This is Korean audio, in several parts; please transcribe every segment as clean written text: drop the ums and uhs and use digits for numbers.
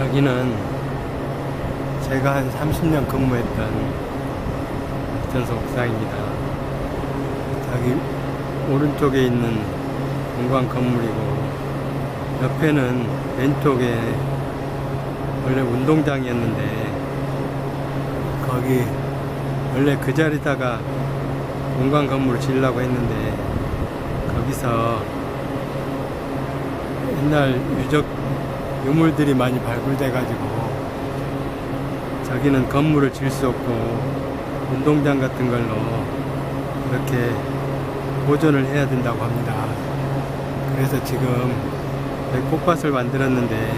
여기는 제가 한 30년 근무했던 발전소 옥상입니다. 저기 오른쪽에 있는 공관 건물이고, 옆에는 왼쪽에 원래 운동장이었는데 거기 원래 그 자리다가 공관 건물을 지으려고 했는데, 거기서 옛날 유물들이 많이 발굴돼 가지고 저기는 건물을 지을 수 없고 운동장 같은 걸로 이렇게 보존을 해야 된다고 합니다. 그래서 지금 꽃밭을 만들었는데,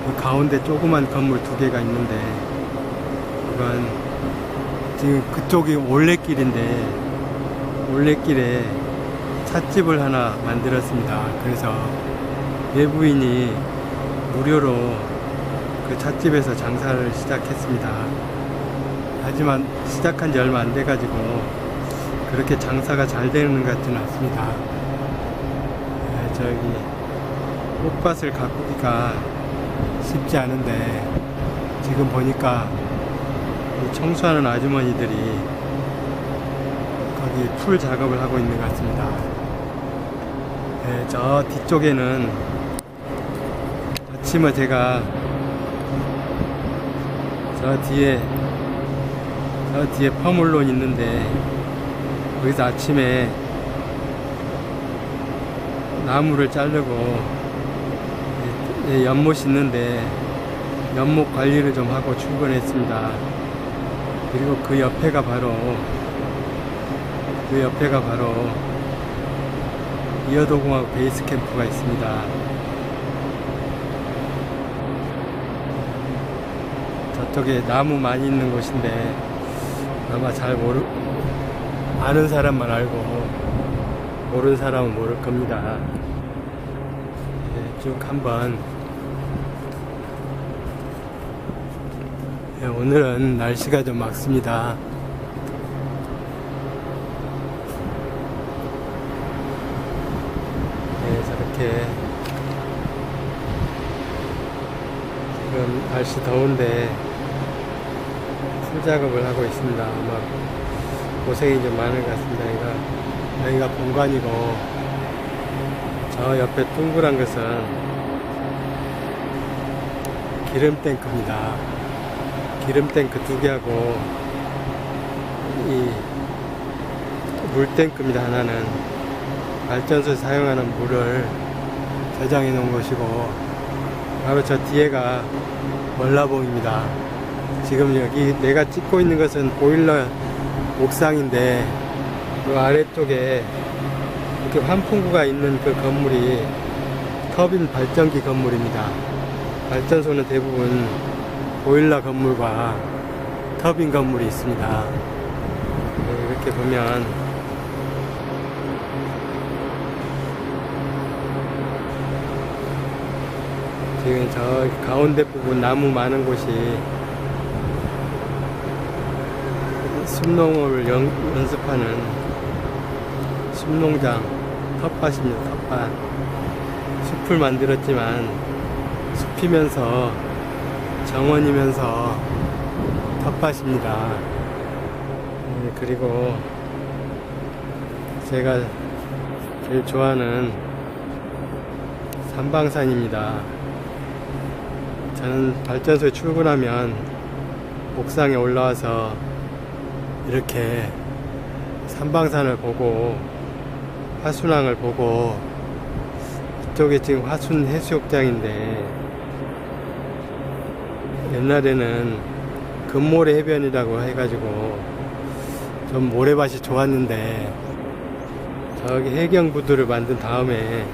그 가운데 조그만 건물 2개가 있는데, 그건 지금 그쪽이 올레길인데 올레길에 찻집을 하나 만들었습니다. 그래서 외부인이 무료로 그 찻집에서 장사를 시작했습니다. 하지만 시작한 지 얼마 안 돼 가지고 그렇게 장사가 잘 되는 것 같지는 않습니다. 저기 꽃밭을 가꾸기가 쉽지 않은데, 지금 보니까 청소하는 아주머니들이 거기 풀 작업을 하고 있는 것 같습니다. 저 뒤쪽에는 아침에 제가 저 뒤에 퍼물론 있는데, 거기서 아침에 나무를 자르고 연못 있는데 연못 관리를 좀 하고 출근했습니다. 그리고 그 옆에가 바로 이어도공학 베이스 캠프가 있습니다. 저쪽에 나무 많이 있는 곳인데 아마 아는 사람만 알고 모르는 사람은 모를 겁니다. 쭉 한번, 오늘은 날씨가 좀 맑습니다. 저렇게 지금 날씨 더운데 풀 작업을 하고 있습니다. 아마 고생이 좀 많은 것 같습니다. 여기가 본관이고, 저 옆에 둥그란 것은 기름 탱크입니다. 기름 탱크 2개하고 이 물 탱크입니다. 하나는 발전소에 사용하는 물을 저장해 놓은 것이고, 바로 저 뒤에가 멀라봉입니다. 지금 여기 내가 찍고 있는 것은 보일러 옥상인데, 그 아래쪽에 이렇게 환풍구가 있는 그 건물이 터빈 발전기 건물입니다. 발전소는 대부분 보일러 건물과 터빈 건물이 있습니다. 이렇게 보면 지금 저 가운데 부분 나무 많은 곳이 숲농업을 연습하는 숲농장, 텃밭입니다. 텃밭. 숲을 만들었지만 숲이면서 정원이면서 텃밭입니다. 그리고 제가 제일 좋아하는 삼방산입니다. 저는 발전소에 출근하면 옥상에 올라와서 이렇게 삼방산을 보고 화순항을 보고, 이쪽에 지금 화순 해수욕장인데 옛날에는 금모래 해변이라고 해가지고 좀 모래밭이 좋았는데, 저기 해경부두를 만든 다음에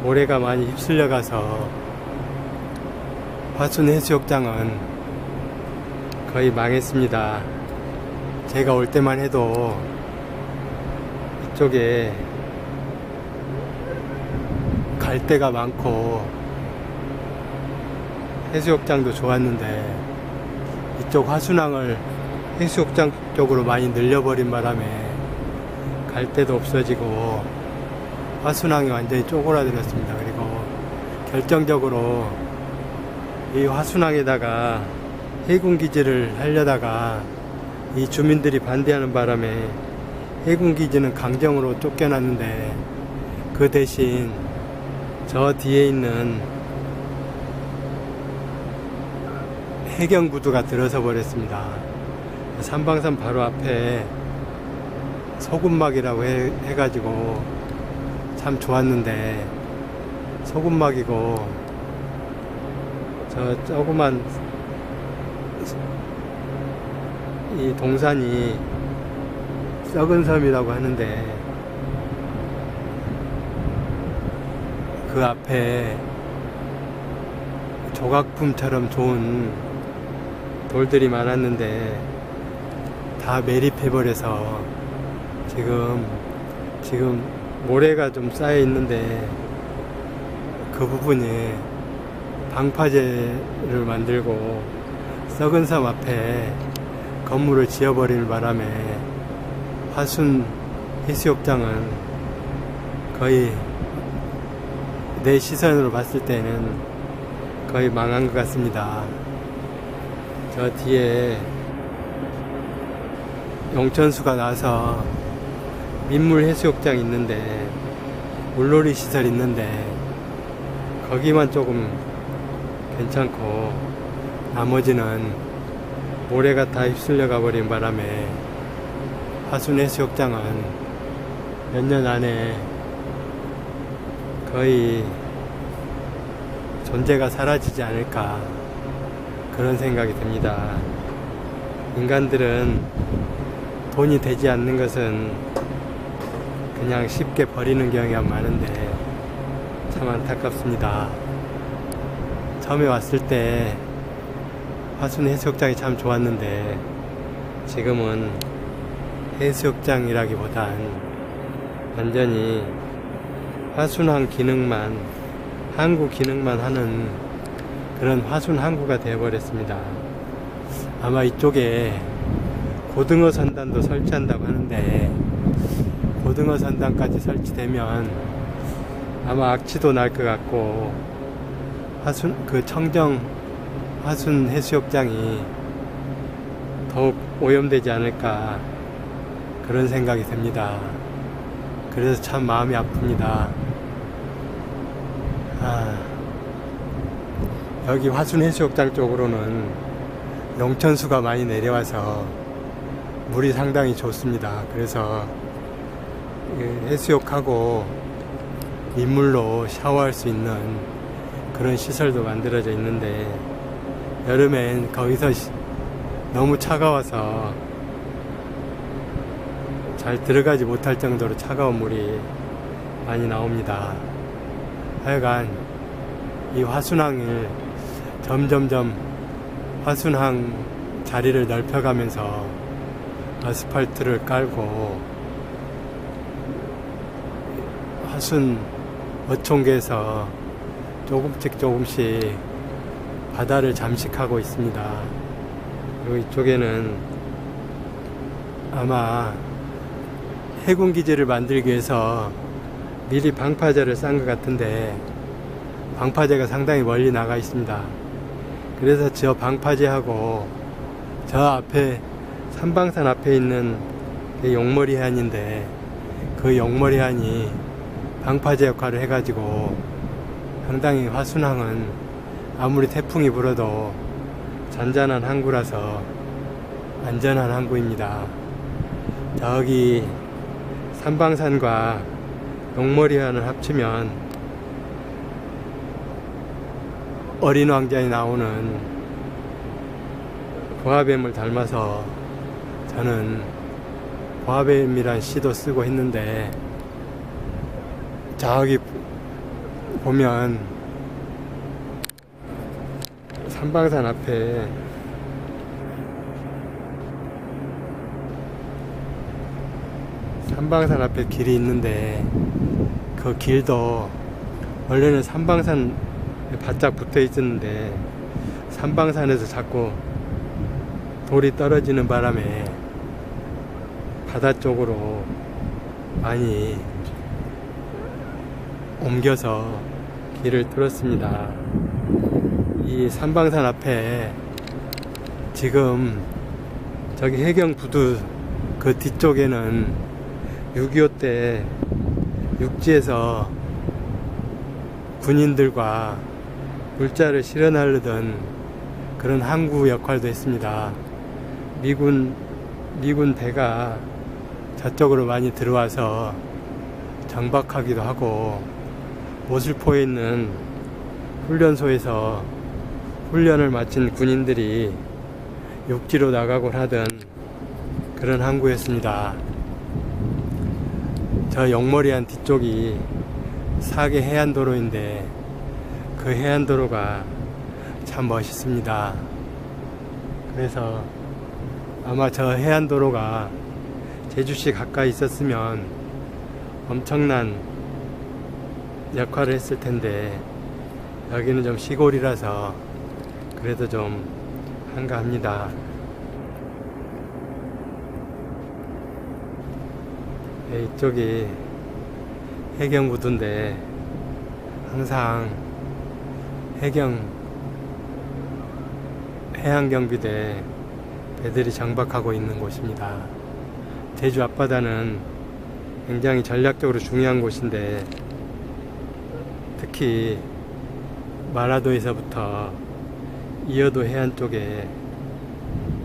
모래가 많이 휩쓸려 가서 화순 해수욕장은 거의 망했습니다. 제가 올 때만 해도 이쪽에 갈 데가 많고 해수욕장도 좋았는데, 이쪽 화순항을 해수욕장 쪽으로 많이 늘려버린 바람에 갈 데도 없어지고 화순항이 완전히 쪼그라들었습니다. 그리고 결정적으로 이 화순항에다가 해군기지를 하려다가 이 주민들이 반대하는 바람에 해군기지는 강정으로 쫓겨났는데, 그 대신 저 뒤에 있는 해경구두가 들어서 버렸습니다. 삼방산 바로 앞에 소금막이라고 해가지고 참 좋았는데, 소금막이고 저 조그만 이 동산이 썩은 섬이라고 하는데, 그 앞에 조각품처럼 좋은 돌들이 많았는데 다 매립해버려서 지금 모래가 좀 쌓여 있는데, 그 부분에 방파제를 만들고 썩은 섬 앞에 건물을 지어버리는 바람에 화순 해수욕장은 거의 내 시선으로 봤을 때는 거의 망한 것 같습니다. 저 뒤에 용천수가 나서 민물 해수욕장 있는데, 물놀이 시설 있는데 거기만 조금 괜찮고 나머지는 모래가 다 휩쓸려 가버린 바람에 화순 해수욕장은 몇 년 안에 거의 존재가 사라지지 않을까, 그런 생각이 듭니다. 인간들은 돈이 되지 않는 것은 그냥 쉽게 버리는 경우가 많은데 참 안타깝습니다. 처음에 왔을 때 화순 해수욕장이 참 좋았는데, 지금은 해수욕장이라기보단 완전히 화순항 기능만, 항구 기능만 하는 그런 화순 항구가 되어버렸습니다. 아마 이쪽에 고등어 선단도 설치한다고 하는데, 고등어 선단까지 설치되면 아마 악취도 날 것 같고, 청정 화순 해수욕장이 더욱 오염되지 않을까, 그런 생각이 듭니다. 그래서 참 마음이 아픕니다. 여기 화순 해수욕장 쪽으로는 용천수가 많이 내려와서 물이 상당히 좋습니다. 그래서 해수욕하고 민물로 샤워할 수 있는 그런 시설도 만들어져 있는데, 여름엔 거기서 너무 차가워서 잘 들어가지 못할 정도로 차가운 물이 많이 나옵니다. 하여간 이 화순항을 점점점 화순항 자리를 넓혀가면서 아스팔트를 깔고 화순 어촌계에서 조금씩 바다를 잠식하고 있습니다. 그리고 이쪽에는 아마 해군기지를 만들기 위해서 미리 방파제를 싼 것 같은데, 방파제가 상당히 멀리 나가 있습니다. 그래서 저 방파제하고 저 앞에 삼방산 앞에 있는 용머리 해안인데, 그 용머리 해안이 방파제 역할을 해가지고 상당히 화순항은 아무리 태풍이 불어도 잔잔한 항구라서 안전한 항구입니다. 저기 삼방산과 용머리 해안을 합치면 어린 왕자에 나오는 보아뱀을 닮아서 저는 보아뱀이란 시도 쓰고 했는데, 저기 보면 삼방산 앞에 길이 있는데, 그 길도 원래는 삼방산에 바짝 붙어 있었는데 삼방산에서 자꾸 돌이 떨어지는 바람에 바다 쪽으로 많이 옮겨서 길을 뚫었습니다. 이 삼방산 앞에 지금 저기 해경부두 그 뒤쪽에는 6.25 때 육지에서 군인들과 물자를 실어 나르던 그런 항구 역할도 했습니다. 미군 배가 저쪽으로 많이 들어와서 정박하기도 하고, 모슬포에 있는 훈련소에서 훈련을 마친 군인들이 육지로 나가곤 하던 그런 항구였습니다. 저 영머리한 뒤쪽이 사계 해안도로인데 그 해안도로가 참 멋있습니다. 그래서 아마 저 해안도로가 제주시 가까이 있었으면 엄청난 역할을 했을 텐데, 여기는 좀 시골이라서 그래도 좀 한가합니다. 네, 이쪽이 해경부두인데 항상 해양경비대 배들이 정박하고 있는 곳입니다. 제주 앞바다는 굉장히 전략적으로 중요한 곳인데, 특히 마라도에서부터 이어도 해안 쪽에,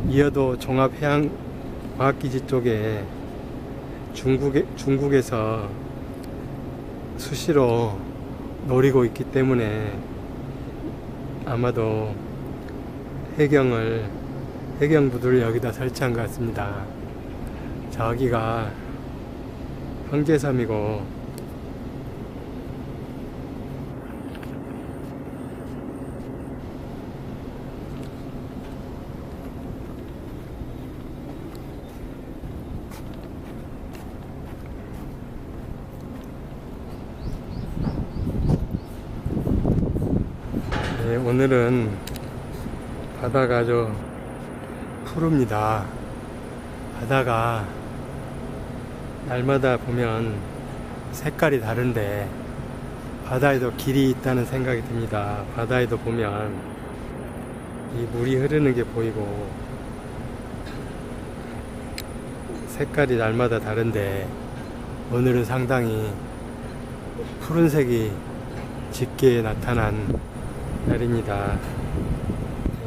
이어도 종합해양과학기지 쪽에 중국에서 수시로 노리고 있기 때문에 아마도 해경부두를 여기다 설치한 것 같습니다. 저기가 황제섬이고, 네, 오늘은 바다가 아주 푸릅니다. 바다가 날마다 보면 색깔이 다른데 바다에도 길이 있다는 생각이 듭니다. 바다에도 보면 이 물이 흐르는 게 보이고 색깔이 날마다 다른데, 오늘은 상당히 푸른색이 짙게 나타난 날입니다.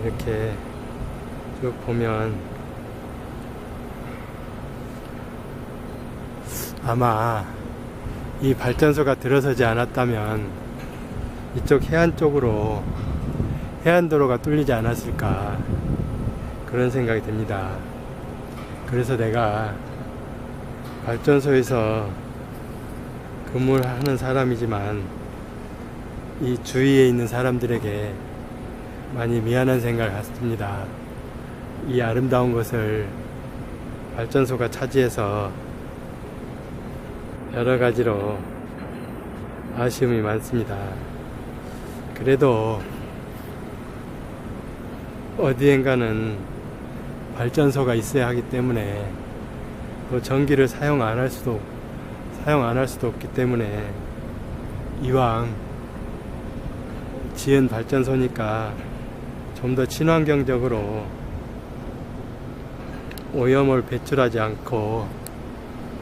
이렇게 쭉 보면 아마 이 발전소가 들어서지 않았다면 이쪽 해안 쪽으로 해안도로가 뚫리지 않았을까, 그런 생각이 듭니다. 그래서 내가 발전소에서 근무를 하는 사람이지만 이 주위에 있는 사람들에게 많이 미안한 생각을 갖습니다. 이 아름다운 것을 발전소가 차지해서 여러 가지로 아쉬움이 많습니다. 그래도 어디엔가는 발전소가 있어야 하기 때문에, 또 전기를 사용 안 할 수도 없기 때문에, 이왕 지은 발전소니까 좀 더 친환경적으로 오염을 배출하지 않고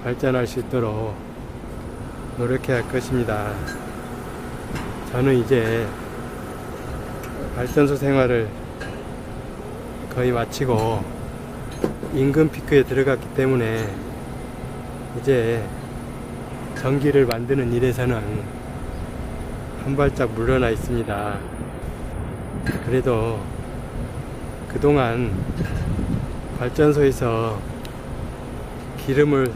발전할 수 있도록 노력해야 할 것입니다. 저는 이제 발전소 생활을 거의 마치고 임금 피크에 들어갔기 때문에 이제 전기를 만드는 일에서는 한 발짝 물러나 있습니다. 그래도 그동안 발전소에서 기름을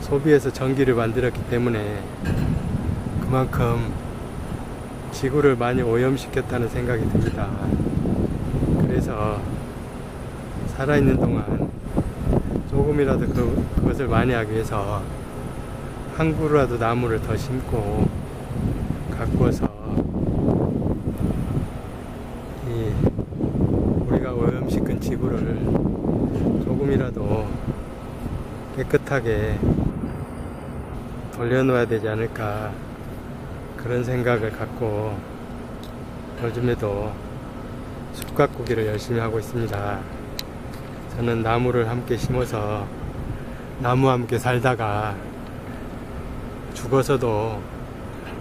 소비해서 전기를 만들었기 때문에 그만큼 지구를 많이 오염시켰다는 생각이 듭니다. 그래서 살아있는 동안 조금이라도 그것을 만회하기 위해서 한 그루라도 나무를 더 심고 가꾸어서 우리가 오염시킨 지구를 조금이라도 깨끗하게 돌려놓아야 되지 않을까, 그런 생각을 갖고 요즘에도 숲 가꾸기를 열심히 하고 있습니다. 저는 나무를 함께 심어서 나무와 함께 살다가 죽어서도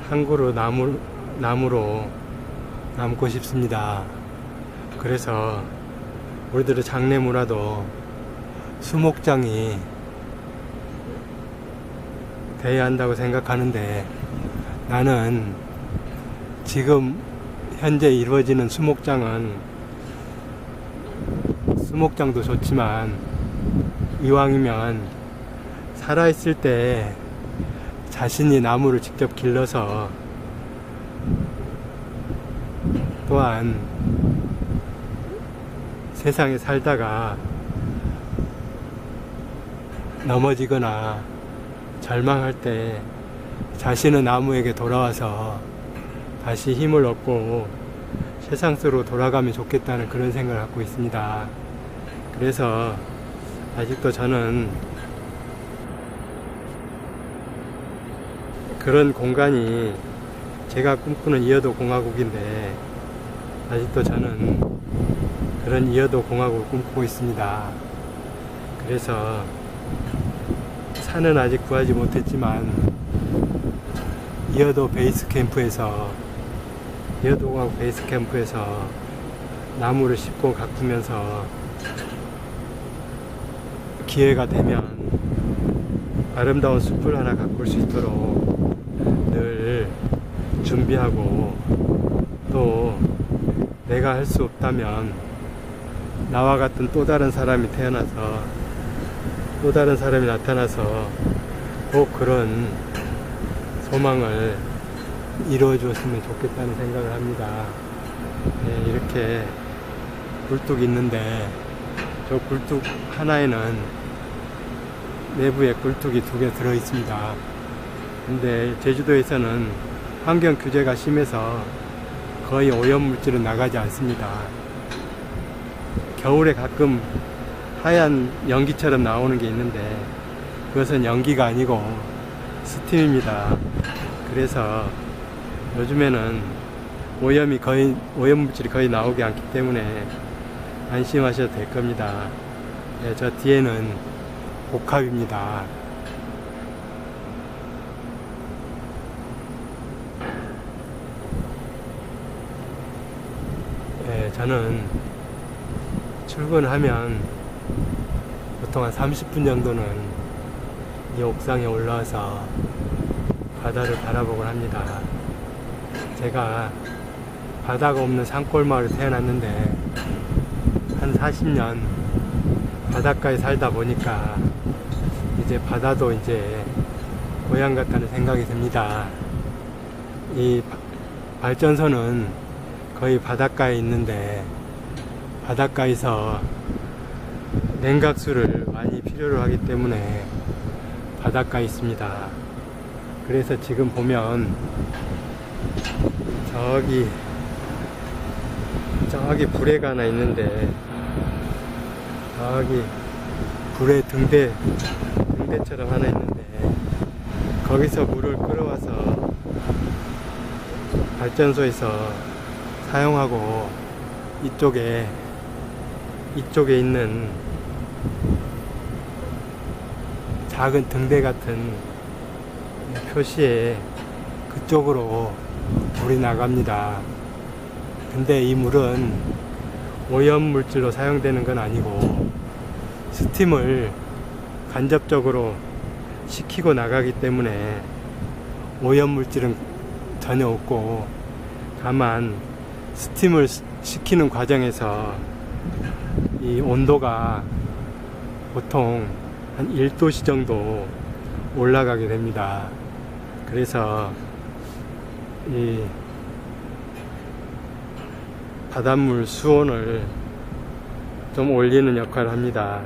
한 그루 나무로 남고 싶습니다. 그래서 우리들의 장래 문화도 수목장이 돼야 한다고 생각하는데, 나는 지금 현재 이루어지는 수목장도 좋지만 이왕이면 살아있을 때 자신이 나무를 직접 길러서, 또한 세상에 살다가 넘어지거나 절망할 때 자신은 나무에게 돌아와서 다시 힘을 얻고 세상 속으로 돌아가면 좋겠다는 그런 생각을 갖고 있습니다. 그래서 아직도 저는 그런 공간이 제가 꿈꾸는 이여도 공화국인데, 아직도 저는 그런 이여도 공화국을 꿈꾸고 있습니다. 그래서 산은 아직 구하지 못했지만 이여도 공화국 베이스 캠프에서 나무를 심고 가꾸면서 기회가 되면 아름다운 숲을 하나 가꿀 수 있도록 늘 준비하고, 또 내가 할 수 없다면 나와 같은 또 다른 사람이 나타나서 꼭 그런 소망을 이루어 주었으면 좋겠다는 생각을 합니다. 네, 이렇게 굴뚝이 있는데, 저 굴뚝 하나에는 내부에 굴뚝이 2개 들어 있습니다. 근데 제주도에서는 환경 규제가 심해서 거의 오염물질은 나가지 않습니다. 겨울에 가끔 하얀 연기처럼 나오는 게 있는데, 그것은 연기가 아니고 스팀입니다. 그래서 요즘에는 오염물질이 거의 나오지 않기 때문에 안심하셔도 될 겁니다. 네, 저 뒤에는 복합입니다. 네, 저는 출근하면 보통 한 30분 정도는 이 옥상에 올라와서 바다를 바라보곤 합니다. 제가 바다가 없는 산골 마을에 태어났는데 한 40년 바닷가에 살다 보니까 이제 바다도 이제 고향 같다는 생각이 듭니다. 이 발전소는 거의 바닷가에 있는데, 바닷가에서 냉각수를 많이 필요로 하기 때문에 바닷가에 있습니다. 그래서 지금 보면 저기 불에가 하나 있는데, 저기 불에 등대처럼 하나 있는데, 거기서 물을 끌어와서 발전소에서 사용하고, 이쪽에 있는 작은 등대 같은 표시에 그쪽으로 물이 나갑니다. 근데 이 물은 오염물질로 사용되는 건 아니고 스팀을 간접적으로 식히고 나가기 때문에 오염물질은 전혀 없고, 다만 스팀을 식히는 과정에서 이 온도가 보통 한 1도씨 정도 올라가게 됩니다. 그래서 이 바닷물 수온을 좀 올리는 역할을 합니다.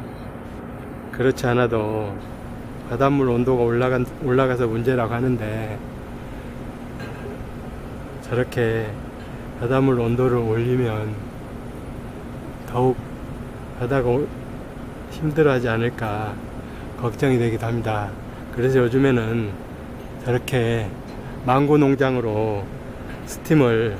그렇지 않아도 바닷물 온도가 올라가서 문제라고 하는데, 저렇게 바닷물 온도를 올리면 더욱 바다가 힘들어하지 않을까 걱정이 되기도 합니다. 그래서 요즘에는 저렇게 망고 농장으로 스팀을